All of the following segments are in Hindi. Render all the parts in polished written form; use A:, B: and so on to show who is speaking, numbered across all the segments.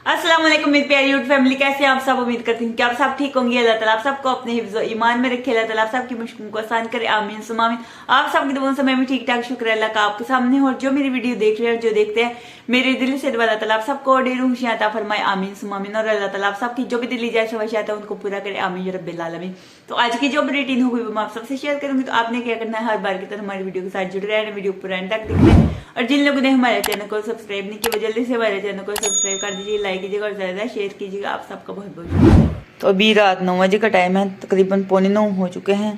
A: अस्सलाम वालेकुम मेरी प्यारी यूट्यूब फैमिली, कैसे हैं आप सब। उम्मीद करती हूँ कि आप सब ठीक होंगे। अल्लाह ताला आप सबको अपने हिफ्ज़ और ईमान में रखे। अल्लाह ताला आप सबकी मुश्किलों को आसान करे, आमीन सुम आमीन। आप सबकी दुआओं से मैं भी ठीक ठाक, शुक्र है अल्लाह का आपके सामने। और जो मेरी वीडियो देख रहे हैं, जो देखते हैं, मेरे दिल से दुआ अल्लाह ताला आप सबको ढेरों खुशियां अता फरमाए, आमीन सुम आमीन। और अल्लाह ताला आप सबकी जो भी दिली जाए ख्वाहिशात है उनको पूरा करे, आमीन या रब्बिल आलमीन। तो आज की जो भी रूटीन होगी वो मैं आप सबसे शेयर करूंगी। तो आपने क्या करना है, हर बार की तरह हमारी वीडियो के साथ जुड़े रहना, वीडियो पूरा एंड तक देखना है। और जिन लोगों ने हमारे चैनल को सब्सक्राइब नहीं किया वो जल्दी से हमारे चैनल को सब्सक्राइब कर दीजिए, लाइक कीजिएगा और ज्यादा शेयर कीजिएगा। आप सबका बहुत बहुत शुक्रिया। तो अभी रात 9 बजे का टाइम है, तकरीबन 8:45 हो चुके हैं।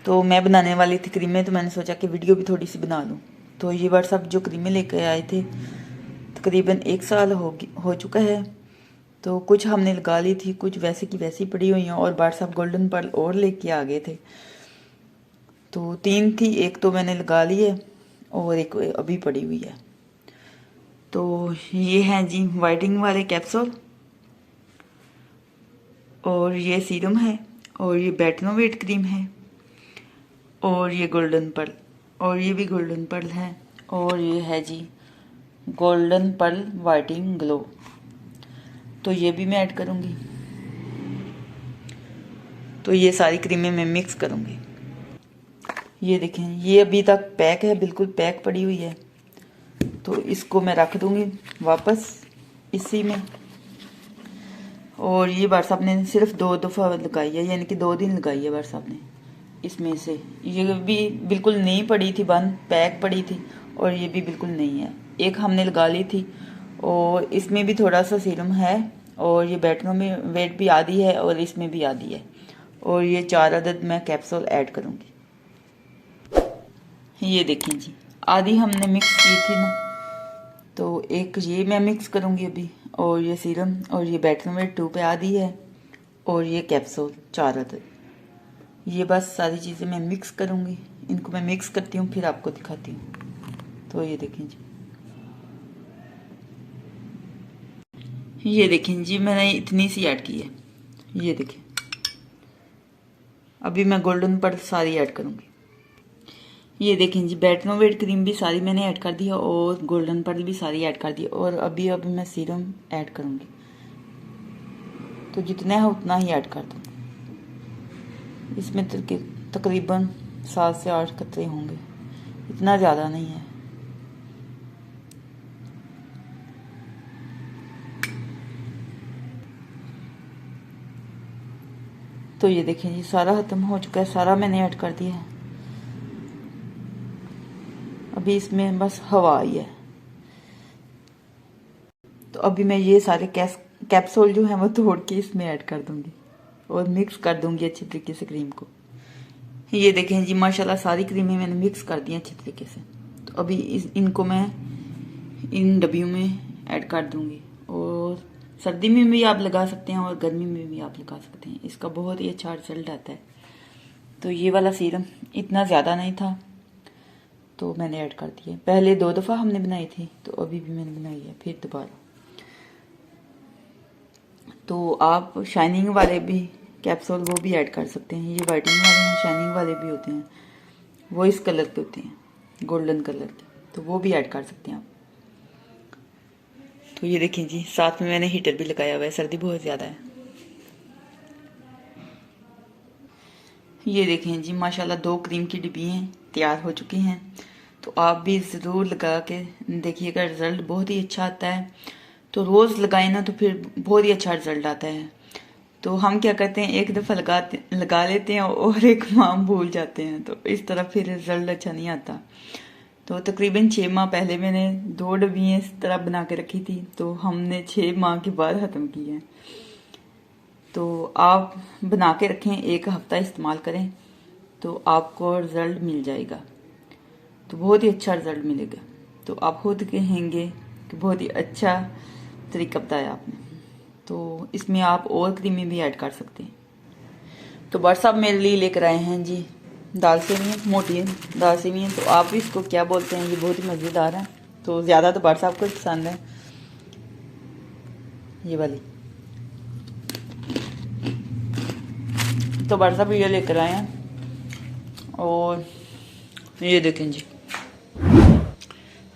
A: तो मैं बनाने वाली थी क्रीमें, तो मैंने सोचा कि वीडियो भी थोड़ी सी बना लूँ। तो ये बार सब जो क्रीमें लेकर आए थे तकरीबन 1 साल हो चुका है। तो कुछ हमने लगा ली थी, कुछ वैसे की वैसी पड़ी हुई हैं, और बार साहब गोल्डन पर्ल और लेके आ गए थे। तो 3 थी, एक तो मैंने लगा ली है और एक अभी पड़ी हुई है। तो ये हैं जी वाइटनिंग वाले कैप्सूल, और ये सीरम है, और ये बेटनोवेट क्रीम है, और ये गोल्डन पर्ल, और ये भी गोल्डन पर्ल है, और ये है जी गोल्डन पर्ल वाइटनिंग ग्लो। तो ये भी मैं ऐड करूँगी। तो ये सारी क्रीमें मैं मिक्स करूँगी। ये देखें, ये अभी तक पैक है, बिल्कुल पैक पड़ी हुई है। तो इसको मैं रख दूँगी वापस इसी में। और ये बार साहब ने सिर्फ 2 दफ़ा लगाई है, यानी कि 2 दिन लगाई है बार साहब ने इसमें से। ये भी बिल्कुल नहीं पड़ी थी, बंद पैक पड़ी थी, और ये भी बिल्कुल नहीं है। एक हमने लगा ली थी, और इसमें भी थोड़ा सा सीरम है, और ये बैटनों में वेट भी आधी है और इसमें भी आधी है। और ये 4 अदद मैं कैप्सूल ऐड करूँगी। ये देखें जी, आधी हमने मिक्स की थी ना, तो एक ये मैं मिक्स करूँगी अभी, और ये सीरम, और ये बेटनोवेट 2 पे आधी है, और ये कैप्सूल 4 अदद। ये बस सारी चीज़ें मैं मिक्स करूँगी। इनको मैं मिक्स करती हूँ, फिर आपको दिखाती हूँ। तो ये देखें जी, ये देखें जी, मैंने इतनी सी ऐड की है। ये देखें, अभी मैं गोल्डन पर्ल सारी ऐड करूँगी। ये देखें जी, बेटनोवेट क्रीम भी सारी मैंने ऐड कर दी है, और गोल्डन पर्ल भी सारी ऐड कर दी, और अभी मैं सीरम ऐड करूँगी। तो जितना है उतना ही ऐड कर दूँ। इसमें तकरीबन 7 से 8 कतरे होंगे, इतना ज़्यादा नहीं है। तो ये देखें जी, सारा ख़त्म हो चुका है, सारा मैंने ऐड कर दिया है। अभी इसमें बस हवा आई है। तो अभी मैं ये सारे कैप्सूल जो हैं वो तोड़ के इसमें ऐड कर दूंगी, और मिक्स कर दूंगी अच्छी तरीके से क्रीम को। ये देखें जी, माशाल्लाह सारी क्रीमें मैंने मिक्स कर दी अच्छी तरीके से। तो अभी इनको मैं इन डब्बियों में ऐड कर दूंगी। और सर्दी में भी आप लगा सकते हैं, और गर्मी में भी आप लगा सकते हैं, इसका बहुत ही अच्छा रिजल्ट आता है। तो ये वाला सीरम इतना ज़्यादा नहीं था, तो मैंने ऐड कर दिया। पहले 2 दफ़ा हमने बनाई थी, तो अभी भी मैंने बनाई है फिर दोबारा। तो आप शाइनिंग वाले भी कैप्सूल वो भी ऐड कर सकते हैं। ये वाइटनिंग वाले हैं, शाइनिंग वाले भी होते हैं, वो इस कलर के होते हैं, गोल्डन कलर के, तो वो भी ऐड कर सकते हैं आप। तो ये देखें जी, साथ में मैंने हीटर भी लगाया हुआ है, सर्दी बहुत ज़्यादा है। ये देखें जी, माशाल्लाह 2 क्रीम की डिब्बियाँ तैयार हो चुकी हैं। तो आप भी ज़रूर लगा के देखिएगा, रिज़ल्ट बहुत ही अच्छा आता है। तो रोज़ लगाए ना तो फिर बहुत ही अच्छा रिज़ल्ट आता है। तो हम क्या करते हैं, एक दफ़ा लगा लेते हैं और एक माह भूल जाते हैं, तो इस तरह फिर रिज़ल्ट अच्छा नहीं आता। तो तकरीबन 6 माह पहले मैंने 2 डब्बियाँ इस तरह बना के रखी थी, तो हमने 6 माह के बाद ख़त्म की है। तो आप बना के रखें, 1 हफ़्ता इस्तेमाल करें, तो आपको रिज़ल्ट मिल जाएगा। तो बहुत ही अच्छा रिज़ल्ट मिलेगा। तो आप खुद कहेंगे कि बहुत ही अच्छा तरीका बताया आपने। तो इसमें आप और क्रीमें भी ऐड कर सकते हैं। तो बट साहब मेरे लिए लेकर आए हैं जी दाल सेवियाँ, मोटी दाल सेवियाँ। तो आप इसको क्या बोलते हैं, ये बहुत ही मज़ेदार है। तो ज़्यादा तो बट साहब को पसंद है ये वाली। तो बट साहब ये लेकर आए हैं, और ये देखें जी,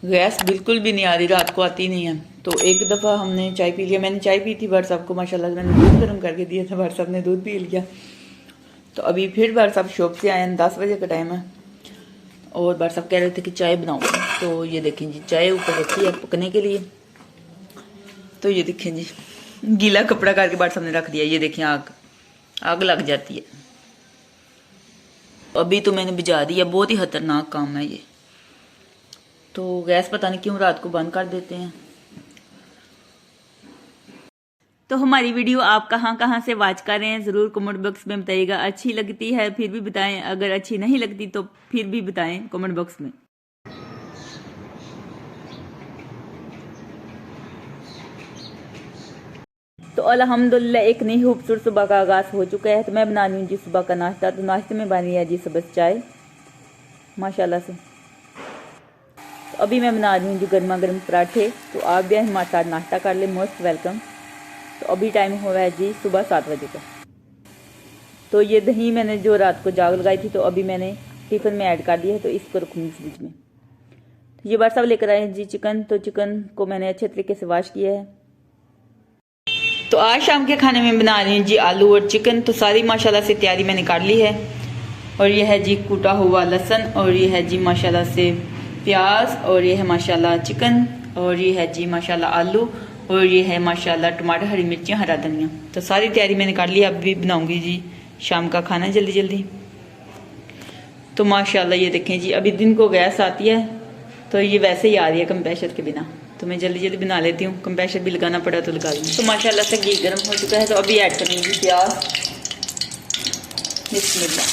A: गैस बिल्कुल भी नहीं आ रही, रात को आती नहीं है। तो एक दफ़ा हमने चाय पी लिया, मैंने चाय पी थी, भाई साहब को माशाल्लाह मैंने दूध गर्म करके दिया था, भाई साहब ने दूध पी लिया। तो अभी फिर भाई साहब शॉप से आए हैं, 10 बजे का टाइम है, और भाई साहब कह रहे थे कि चाय बनाओ। तो ये देखें जी, चाय ऊपर रखी है पकने के लिए। तो ये देखें जी, गीला कपड़ा करके भाई साहब ने रख दिया। ये देखें, आग लग जाती है। अभी तो मैंने बुझा दिया, बहुत ही खतरनाक काम है ये। तो गैस पता नहीं क्यों रात को बंद कर देते हैं। तो हमारी वीडियो आप कहाँ कहाँ से वॉच कर रहे हैं ज़रूर कमेंट बॉक्स में बताइएगा। अच्छी लगती है फिर भी बताएं, अगर अच्छी नहीं लगती तो फिर भी बताएं कमेंट बॉक्स में। तो अल्हम्दुलिल्लाह एक नई खूबसूरत सुबह का आगाज़ हो चुका है। तो मैं बना रही हूँ जी सुबह का नाश्ता। तो नाश्ते में बन रही है जी सब्ज़ चाय माशाल्लाह से। तो अभी मैं बना रही हूँ जी गर्मा गर्म पराठे। तो आप भी हमारे साथ नाश्ता कर ले, मोस्ट वेलकम। तो अभी टाइम हो रहा है जी सुबह 7 बजे का। तो ये दही मैंने जो रात को जाग लगाई थी, तो अभी मैंने टिफ़िन में ऐड कर दिया है, तो इसको रखूँगी फ्रिज में। तो ये बार सब लेकर आए हैं जी चिकन। तो चिकन को मैंने अच्छे तरीके से वॉश किया है। तो आज शाम के खाने में बना रही हूँ जी आलू और चिकन। तो सारी माशाल्लाह से तैयारी मैंने कर ली है। और ये है जी कूटा हुआ लहसुन, और ये है जी माशाल्लाह से प्याज, और ये है माशाल्लाह चिकन, और ये है जी माशाल्लाह आलू, और ये है माशाल्लाह टमाटर, हरी मिर्चियाँ, हरा धनिया। तो सारी तैयारी मैंने कर ली। अब भी बनाऊंगी जी शाम का खाना जल्दी जल्दी। तो माशाल्लाह ये देखें जी, अभी दिन को गैस आती है, तो ये वैसे ही आ रही है कंप्रेशर के बिना। तो मैं जल्दी जल्दी बना लेती हूँ, कंप्रेशर भी लगाना पड़ा तो लगा लूँ। तो माशाल्लाह से घी गर्म हो चुका है। तो अभी ऐड करूँगी प्याज, बिस्मिल्लाह।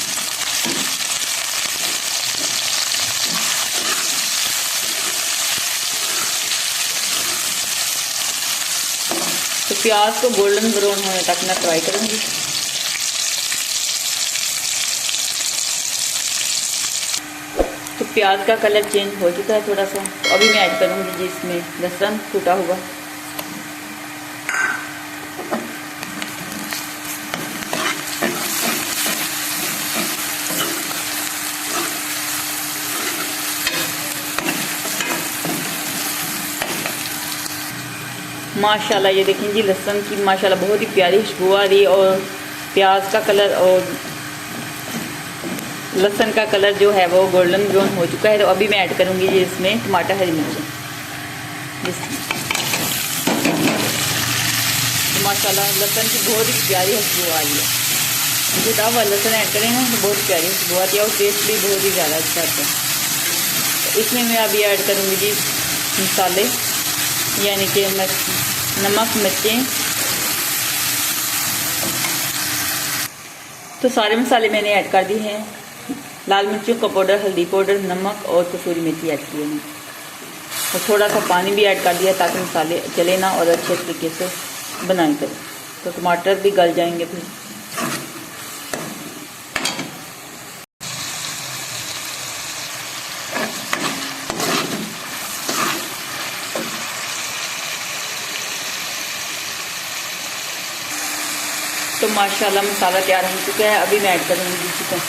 A: तो प्याज को गोल्डन ब्राउन होने तक मैं फ्राई करूँगी। तो प्याज का कलर चेंज हो चुका है थोड़ा सा। तो अभी मैं ऐड करूँगी जी इसमें लहसुन कूटा हुआ। माशाल्लाह ये देखें जी, लहसुन की माशाल्लाह बहुत ही प्यारी खुशबू आ रही है, और प्याज का कलर और लहसुन का कलर जो है वो गोल्डन ब्राउन हो चुका है। तो अभी मैं ऐड करूँगी जी इसमें टमाटर, हरी मिर्च। तो माशाल्लाह लहसुन की बहुत ही प्यारी खुशबू आ रही है। कुटा हुआ लहसुन ऐड करें ना तो बहुत प्यारी खुशबू आती है, और टेस्ट भी बहुत ही ज़्यादा अच्छा आता है। तो इसमें मैं अभी ऐड करूँगी जी मसाले, यानी कि नमक, मिर्चें। तो सारे मसाले मैंने ऐड कर दिए हैं। लाल मिर्चों का पाउडर, हल्दी पाउडर, नमक और कसूरी मेथी ऐड की है। और थोड़ा सा पानी भी ऐड कर दिया ताकि मसाले जले ना और अच्छे तरीके से बनाए करें। तो टमाटर भी गल जाएंगे फिर। तो माशाल्लाह मसाला तैयार हो चुका है। अभी मैं ऐड करूँगी चिकन।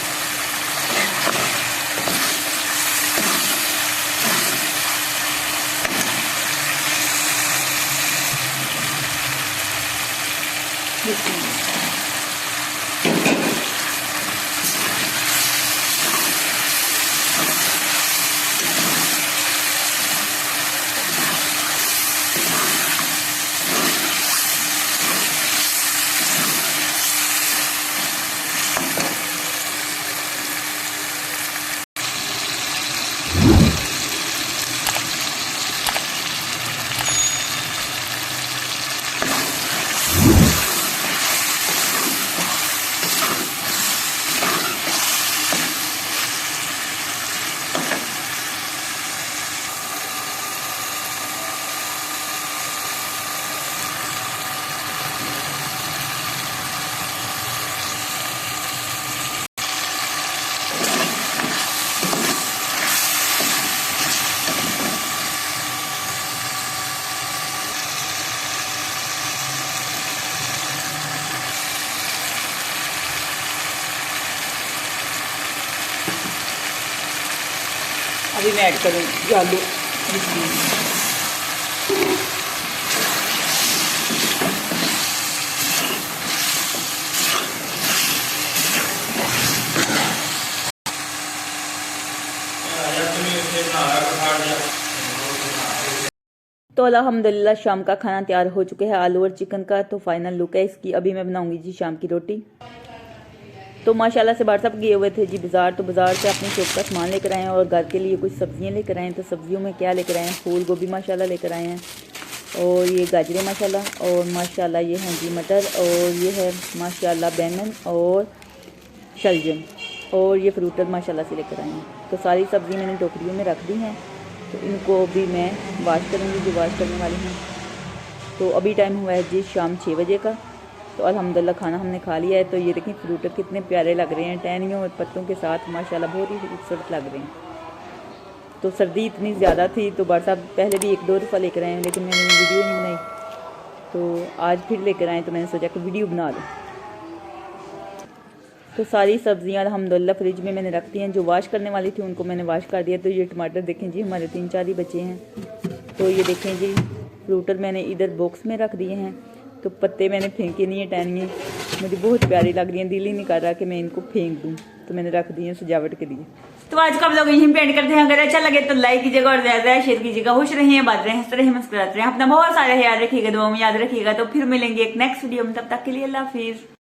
A: अभी मैं ऐड करूँगी आलू। तो अल्हम्दुलिल्लाह शाम का खाना तैयार हो चुके हैं, आलू और चिकन का। तो फाइनल लुक है इसकी। अभी मैं बनाऊंगी जी शाम की रोटी। तो माशाल्लाह से बाहर सब गए हुए थे जी बाज़ार, तो बाज़ार से अपने शौक का सामान लेकर आए हैं और घर के लिए कुछ सब्जियां लेकर आए हैं। तो सब्जियों में क्या लेकर आए हैं, फूल गोभी माशाल्लाह लेकर आए हैं, और ये गाजरें माशाल्लाह, और माशाल्लाह ये हैं जी मटर, और ये है माशाल्लाह बैंगन और शलजम, और ये फ्रूटर माशाल्लाह से लेकर आए हैं। तो सारी सब्ज़ी मैंने टोकरियों में रख दी हैं। तो इनको भी मैं वाश करूँगी, जो वाश करने वाली हैं। तो अभी टाइम हुआ है जी शाम 6 बजे का। तो अल्हम्दुलिल्लाह खाना हमने खा लिया है। तो ये देखें फ्रूटर कितने प्यारे लग रहे हैं, टहनियों और पत्तों के साथ माशाल्लाह बहुत ही खूबसूरत लग रहे हैं। तो सर्दी इतनी ज़्यादा थी तो बार साहब पहले भी 1-2 दफ़ा लेकर आए हैं, लेकिन मैंने वीडियो नहीं बनाई। तो आज फिर लेकर आए तो मैंने सोचा कि वीडियो बना लूँ। तो सारी सब्जियां अल्हम्दुलिल्लाह फ्रिज में मैंने रख दी हैं। जो वाश करने वाली थी उनको मैंने वाश कर दिया। तो ये टमाटर देखें जी हमारे 3-4 ही बचे हैं। तो ये देखें जी फ्रूटर मैंने इधर बॉक्स में रख दिए हैं। तो पत्ते मैंने फेंके नहीं है, टहनियाँ मुझे बहुत प्यारी लग रही हैं, दिल ही नहीं कर रहा कि मैं इनको फेंक दूँ। तो मैंने रख दिए हैं सजावट के लिए। तो आज का व्लॉग यहीं पे एंड करते हैं। अगर अच्छा लगे तो लाइक कीजिएगा और ज्यादा शेयर कीजिएगा। खुश रहिए, बात रहे, हंसते रहिए, मुस्कुराते रहे, अपना बहुत सारा ख्याल रखिएगा, दुआ में याद रखिएगा। तो फिर मिलेंगे एक नेक्स्ट वीडियो में, तब तक के लिए अल्लाह हाफिज।